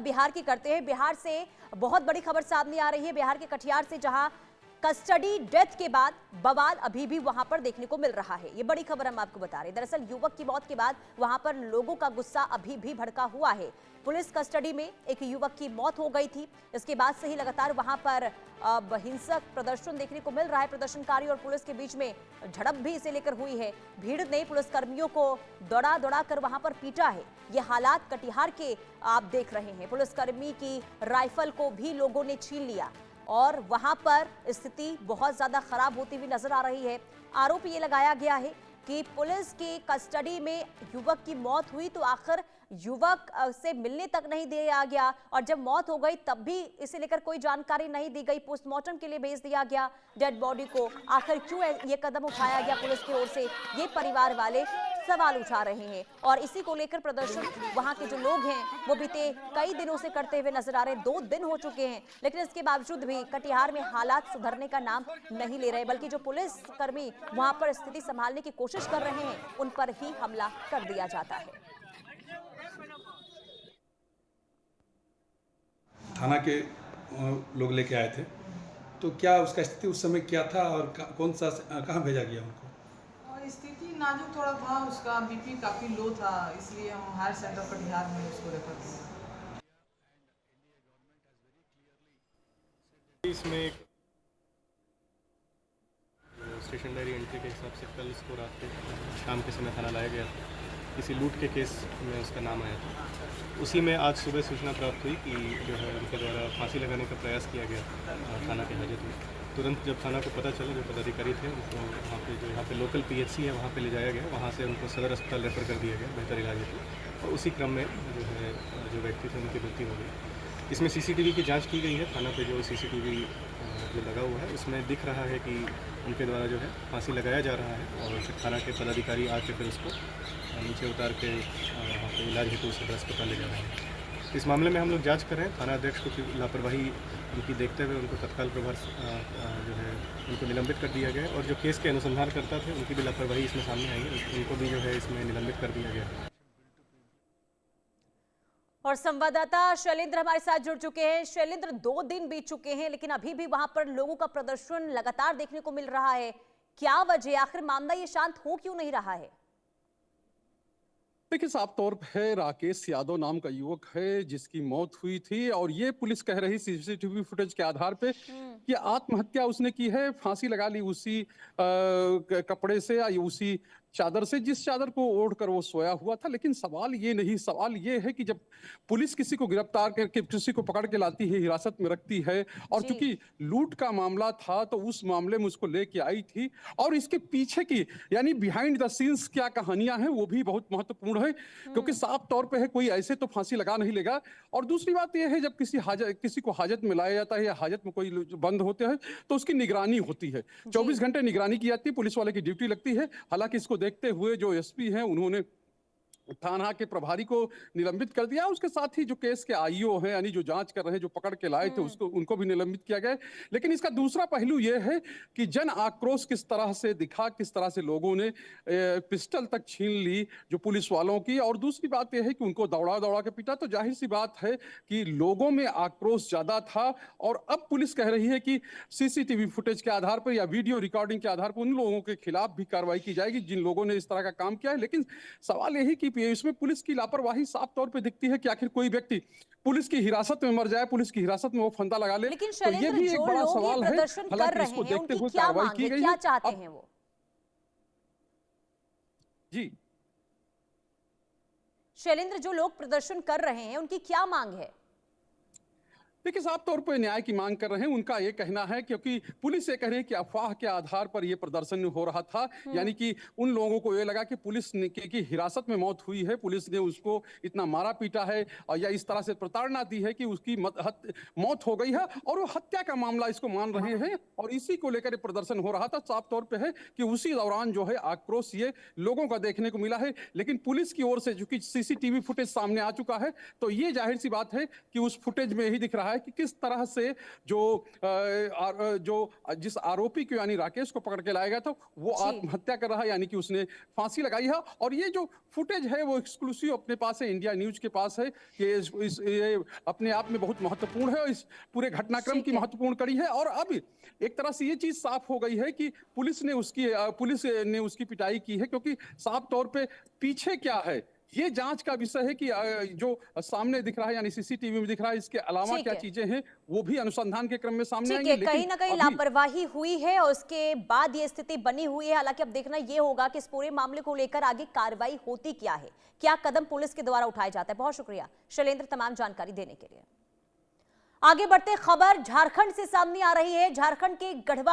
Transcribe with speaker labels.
Speaker 1: बिहार की करते हैं। बिहार से बहुत बड़ी खबर सामने आ रही है, बिहार के कटिहार से, जहां कस्टडी डेथ के बाद बवाल अभी भी वहां पर देखने को मिल रहा है। ये बड़ी खबर हम आपको बता रहे हैं। दरअसल युवक की मौत के बाद वहां पर लोगों का गुस्सा अभी भी भड़का हुआ है। पुलिस कस्टडी में एक युवक की मौत हो गई थी, इसके बाद से ही लगातार वहां पर हिंसक प्रदर्शन देखने को मिल रहा है। प्रदर्शनकारी और पुलिस के बीच में झड़प भी इसे लेकर हुई है। भीड़ ने पुलिसकर्मियों को दौड़ा दौड़ा कर वहां पर पीटा है। ये हालात कटिहार के आप देख रहे हैं। पुलिसकर्मी की राइफल को भी लोगों ने छीन लिया और वहां पर स्थिति बहुत ज्यादा खराब होती हुई नजर आ रही है। आरोप ये लगाया गया है कि पुलिस की कस्टडी में युवक की मौत हुई तो आखिर युवक से मिलने तक नहीं दिया गया, और जब मौत हो गई तब भी इसे लेकर कोई जानकारी नहीं दी गई। पोस्टमार्टम के लिए भेज दिया गया डेड बॉडी को। आखिर क्यों ये कदम उठाया गया पुलिस की ओर से, ये परिवार वाले सवाल उठा रहे हैं। और इसी को लेकर प्रदर्शन वहां के जो लोग हैं वो बीते कई दिनों से करते हुए नजर आ रहे हैं। 2 दिन हो चुके हैं, लेकिन इसके बावजूद भी कटिहार में हालात सुधरने का नाम नहीं ले रहे, बल्कि जो पुलिस कर्मी वहां पर स्थिति संभालने की कोशिश कर रहे हैं उन पर ही हमला कर दिया जाता है।
Speaker 2: थाना के लोग लेके आए थे, तो क्या उसका स्थिति उस समय क्या था और कौन सा कहाँ भेजा गया उनको?
Speaker 3: स्थिति नाजुक थोड़ा था, उसका बीपी काफ़ी लो था, इसलिए हम हायर सेंटर कटिहार में उसको रेफर किया।
Speaker 4: इसमें स्टेशन डायरी एंट्री के हिसाब से कल इसको रात के शाम के समय थाना लाया गया था। किसी लूट के केस में उसका नाम आया था। उसी में आज सुबह सूचना प्राप्त हुई कि जो है उनके द्वारा फांसी लगाने का प्रयास किया गया थाना के हाजत में। तुरंत जब थाना को पता चला, जो पदाधिकारी थे उनको वहाँ पे जो यहाँ पे लोकल पीएचसी है वहाँ पे ले जाया गया। वहाँ से उनको सदर अस्पताल रेफर कर दिया गया बेहतर इलाज के लिए, और उसी क्रम में जो है जो व्यक्ति थे उनकी मृत्यु हो गई। इसमें सीसीटीवी की जांच की गई है। थाना पे जो सीसीटीवी जो लगा हुआ है उसमें दिख रहा है कि उनके द्वारा जो है फांसी लगाया जा रहा है, और फिर थाना के पदाधिकारी आके फिर उसको नीचे उतार के वहाँ पर इलाज हेतु सदर अस्पताल ले जा रहे हैं। इस मामले में हम लोग जांच कर रहे हैं। थाना अध्यक्ष को लापरवाही उनकी देखते हुए उनको तत्काल प्रभार जो है उनको निलंबित कर दिया गया, और जो केस के अनुसंधान करता थे उनकी भी लापरवाही इसमें सामने आई है, उनको भी जो है इसमें निलंबित कर दिया गया है।
Speaker 1: और संवाददाता शैलेंद्र हमारे साथ जुड़ चुके हैं। शैलेंद्र, 2 दिन बीत चुके हैं, लेकिन अभी भी वहां पर लोगों का प्रदर्शन लगातार देखने को मिल रहा है। क्या वजह, आखिर मामला ये शांत हो क्यों नहीं रहा है?
Speaker 5: देखिए, साफ तौर पे राकेश यादव नाम का युवक है जिसकी मौत हुई थी, और ये पुलिस कह रही सीसीटीवी फुटेज के आधार पे कि आत्महत्या उसने की है। फांसी लगा ली उसी कपड़े से या उसी चादर से जिस चादर को ओढ़कर वो सोया हुआ था। लेकिन सवाल ये नहीं, सवाल ये है कि जब पुलिस किसी को गिरफ्तार करके किसी को पकड़ के लाती है, हिरासत में रखती है, और चूंकि लूट का मामला था तो उस मामले में उसको लेके आई थी, और इसके पीछे की यानी बिहाइंड द सीन्स क्या कहानियां हैं वो भी बहुत महत्वपूर्ण है, क्योंकि साफ तौर पे है कोई ऐसे तो फांसी लगा नहीं लेगा। और दूसरी बात यह है, जब किसी को हाजत में लाया जाता है या हाजत में कोई बंद होते हैं तो उसकी निगरानी होती है। 24 घंटे निगरानी की जाती है, पुलिस वाले की ड्यूटी लगती है। हालांकि इसको देखते हुए जो एसपी हैं उन्होंने थाना के प्रभारी को निलंबित कर दिया। उसके साथ ही जो केस के आईओ हैं, यानी जो जांच कर रहे हैं, जो पकड़ के लाए थे, उनको भी निलंबित किया गया। लेकिन इसका दूसरा पहलू यह है कि जन आक्रोश किस तरह से दिखा, किस तरह से लोगों ने पिस्टल तक छीन ली जो पुलिस वालों की। और दूसरी बात यह है कि उनको दौड़ा दौड़ा के पीटा। तो जाहिर सी बात है कि लोगों में आक्रोश ज्यादा था, और अब पुलिस कह रही है कि सीसीटीवी फुटेज के आधार पर या वीडियो रिकॉर्डिंग के आधार पर उन लोगों के खिलाफ भी कार्रवाई की जाएगी जिन लोगों ने इस तरह का काम किया है। लेकिन सवाल यही कि इसमें पुलिस की लापरवाही साफ तौर पे दिखती है कि आखिर कोई व्यक्ति पुलिस की हिरासत में मर जाए, पुलिस की हिरासत में वो फंदा लगा ले।
Speaker 1: लेकिन
Speaker 5: तो ये भी एक बड़ा सवाल है।
Speaker 1: हालांकि इसको देखते हुए कार्रवाई की गई है। क्या चाहते हैं वो?
Speaker 5: जी
Speaker 1: शैलेंद्र, जो लोग प्रदर्शन कर रहे हैं उनकी क्या मांग है?
Speaker 5: देखिए, साफ तौर पर न्याय की मांग कर रहे हैं। उनका ये कहना है क्योंकि पुलिस ये कह रही है कि अफवाह के आधार पर ये प्रदर्शन हो रहा था, यानी कि उन लोगों को ये लगा कि पुलिस की हिरासत में मौत हुई है, पुलिस ने उसको इतना मारा पीटा है और या इस तरह से प्रताड़ना दी है कि उसकी मौत हो गई है, और वो हत्या का मामला इसको मान रहे हैं, और इसी को लेकर प्रदर्शन हो रहा था। साफ तौर पर है कि उसी दौरान जो है आक्रोश ये लोगों का देखने को मिला है। लेकिन पुलिस की ओर से चूंकि सीसीटीवी फुटेज सामने आ चुका है, तो ये जाहिर सी बात है कि उस फुटेज में यही दिख रहा है है कि किस तरह से जो जिस आरोपी को यानी राकेश को पकड़ के लाया गया था वो
Speaker 1: जी।
Speaker 5: आत्महत्या कर रहा है, यानी कि उसने फांसी लगाई है। और ये जो फुटेज है वो एक्सक्लूसिव अपने पास है, इंडिया न्यूज के पास है। ये अपने आप में बहुत महत्वपूर्ण है और इस पूरे घटनाक्रम
Speaker 1: ठीक
Speaker 5: की
Speaker 1: है।
Speaker 5: महत्वपूर्ण कड़ी है। और अब एक तरह से ये चीज साफ हो गई है कि पुलिस ने उसकी पिटाई की है, क्योंकि साफ तौर पे पीछे क्या है ये जांच का विषय है कि जो सामने दिख रहा है यानी सीसीटीवी में दिख रहा है, इसके अलावा
Speaker 1: ठीक
Speaker 5: क्या
Speaker 1: है।
Speaker 5: चीजें हैं वो भी अनुसंधान के क्रम में सामने
Speaker 1: ठीक
Speaker 5: आएंगी।
Speaker 1: है,
Speaker 5: लेकिन
Speaker 1: कहीं ना कहीं
Speaker 5: अभी-
Speaker 1: लापरवाही हुई है और उसके बाद ये स्थिति बनी हुई है। हालांकि अब देखना ये होगा कि इस पूरे मामले को लेकर आगे कार्रवाई होती क्या है, क्या कदम पुलिस के द्वारा उठाया जाता है। बहुत शुक्रिया शैलेंद्र तमाम जानकारी देने के लिए। आगे बढ़ते खबर झारखंड से सामने आ रही है। झारखंड के गढ़वा